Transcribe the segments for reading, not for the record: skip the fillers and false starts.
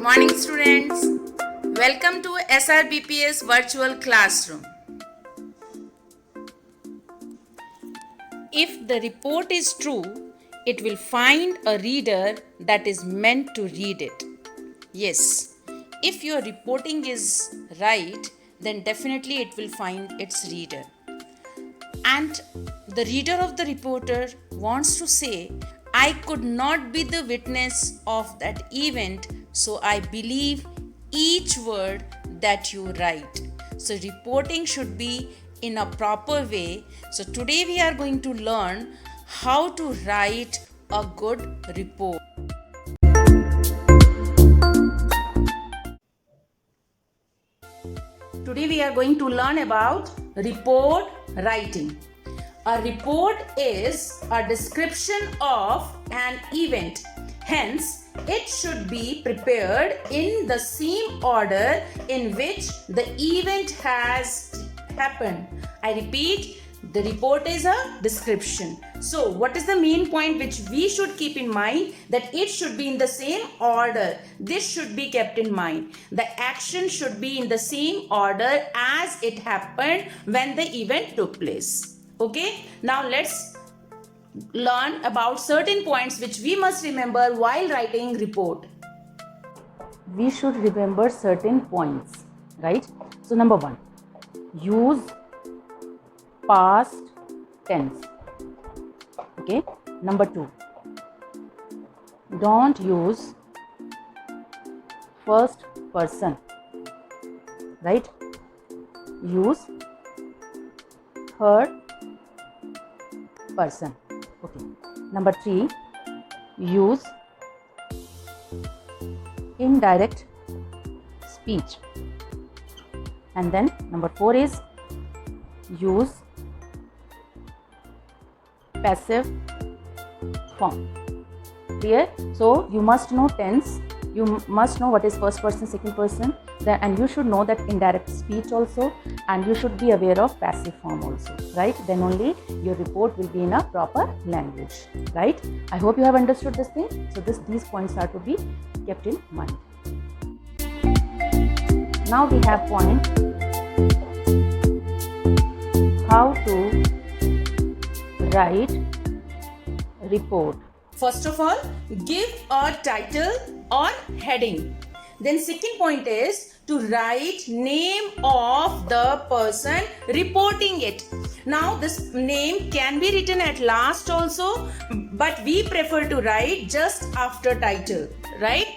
Morning students, welcome to SRBPS virtual classroom. If the report is true, it will find a reader that is meant to read it. Yes, if your reporting is right, then definitely it will find its reader. And the reader of the reporter wants to say, I could not be the witness of that event, so I believe each word that you write. So reporting should be in a proper way. So today we are going to learn how to write a good report. Today we are going to learn about report writing. A report is a description of an event. Hence, it should be prepared in the same order in which the event has happened. I repeat, the report is a description. So, what is the main point which we should keep in mind? That it should be in the same order. This should be kept in mind. The action should be in the same order as it happened when the event took place. Okay, now let's learn about certain points which we must remember while writing report. We should remember certain points, right? So number 1, use past tense. Okay, number 2, don't use first person, right? Use third person. Okay. Number 3, use indirect speech. And then number 4 is use passive form. Clear? So you must know tense, you must know what is first person, second person, and you should know that indirect speech also, and you should be aware of passive form also, right? Then only your report will be in a proper language, right? I hope you have understood this thing. So these points are to be kept in mind. Now we have point how to write report. First of all, give a title or heading. Then second point is to write name of the person reporting it. Now this name can be written at last also, but we prefer to write just after title, right?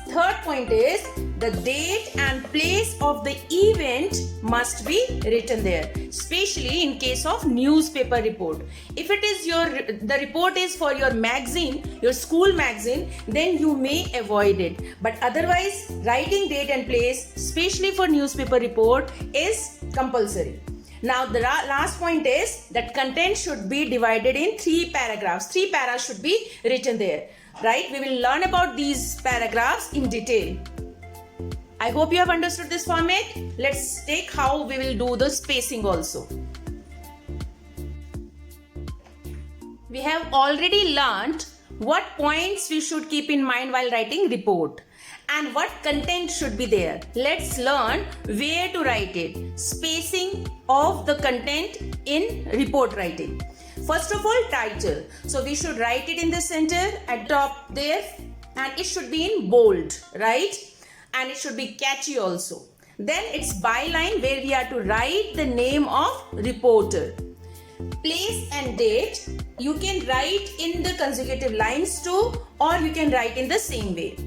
Third point is the date and place of the event must be written there, especially in case of newspaper report. If it is the report is for your magazine, your school magazine, then you may avoid it. But otherwise, writing date and place, especially for newspaper report, is compulsory. Now the last point is that content should be divided in 3 paragraphs. 3 paras should be written there, right? We will learn about these paragraphs in detail. I hope you have understood this format. Let's take how we will do the spacing also. We have already learned what points we should keep in mind while writing report and what content should be there. Let's learn where to write it. Spacing of the content in report writing. First of all, title. So we should write it in the center at top there, and it should be in bold, right? And it should be catchy also. Then it's byline where we are to write the name of reporter. Place and date, you can write in the consecutive lines too, or you can write in the same way.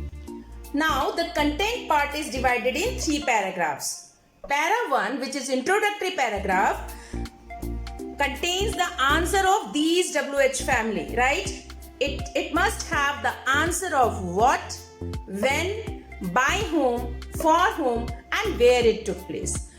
Now the content part is divided in 3 paragraphs. Para 1, which is introductory paragraph, contains the answer of these WH family, right? It must have the answer of what, when, by whom, for whom, and where it took place,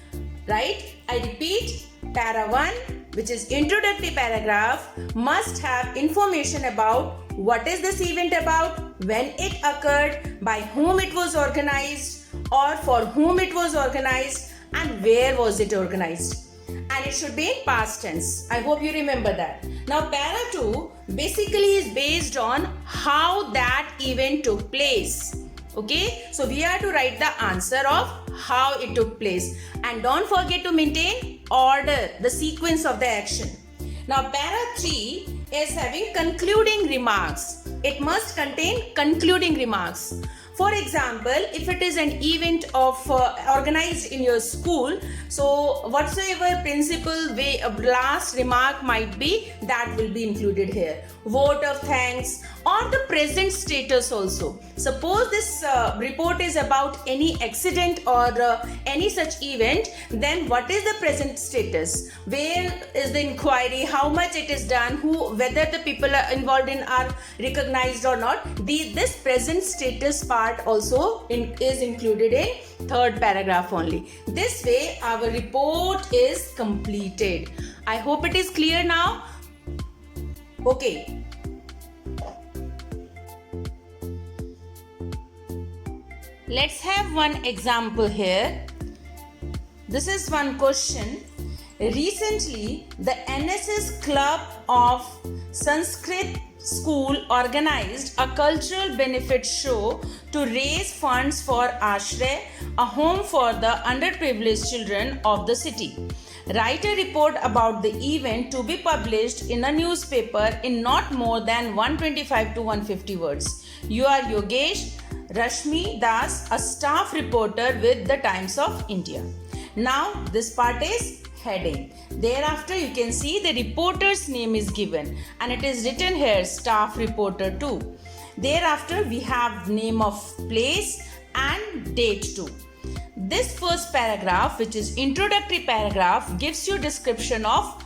right? I repeat, para 1, which is introductory paragraph, must have information about what is this event about, when it occurred, by whom it was organized, or for whom it was organized, and where was it organized. And it should be in past tense. I hope you remember that. Now para 2 basically is based on how that event took place. Okay, so we are to write the answer of how it took place, and don't forget to maintain order, the sequence of the action. Now para 3 is having concluding remarks. It must contain concluding remarks. For example, if it is an event of organized in your school, so whatsoever principal way last remark might be, that will be included here. Vote of thanks or the present status also. Suppose this report is about any accident or any such event, then what is the present status? Where is the inquiry? How much it is done? Whether the people are involved in are recognized or not? This present status part also is included in third paragraph only. This way our report is completed. I hope it is clear now. Okay. Let's have one example here. This is one question. Recently, the NSS Club of Sanskrit School organized a cultural benefit show to raise funds for Ashray, a home for the underprivileged children of the city. Write a report about the event to be published in a newspaper in not more than 125 to 150 words. You are Yogesh Rashmi Das, a staff reporter with the Times of India. Now this part is heading. Thereafter you can see the reporter's name is given and it is written here, staff reporter 2. Thereafter we have name of place and date too. This first paragraph, which is introductory paragraph, gives you description of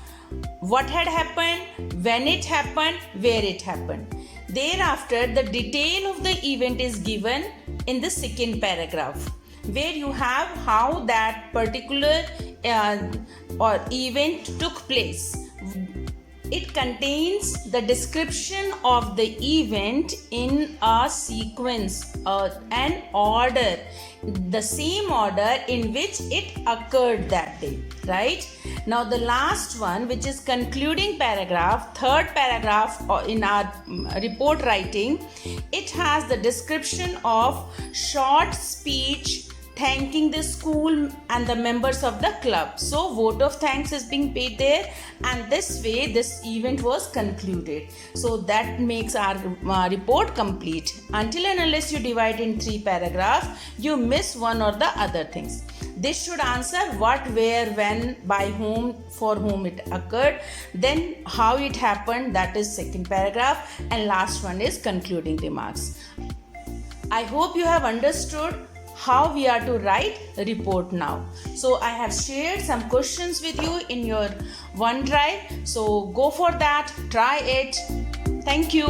what had happened, when it happened, where it happened. Thereafter the detail of the event is given in the second paragraph, where you have how that particular or event took place. It contains the description of the event in a sequence, an order, the same order in which it occurred that day, right? Now the last one, which is concluding paragraph, third paragraph in our report writing, it has the description of short speech thanking the school and the members of the club. So vote of thanks is being paid there, and this way this event was concluded. So that makes our report complete. Until and unless you divide in 3 paragraphs, you miss one or the other things. This should answer what, where, when, by whom, for whom it occurred, then how it happened, that is second paragraph, and last one is concluding remarks. I hope you have understood how we are to write a report now. So I have shared some questions with you in your OneDrive. So go for that, try it. Thank you.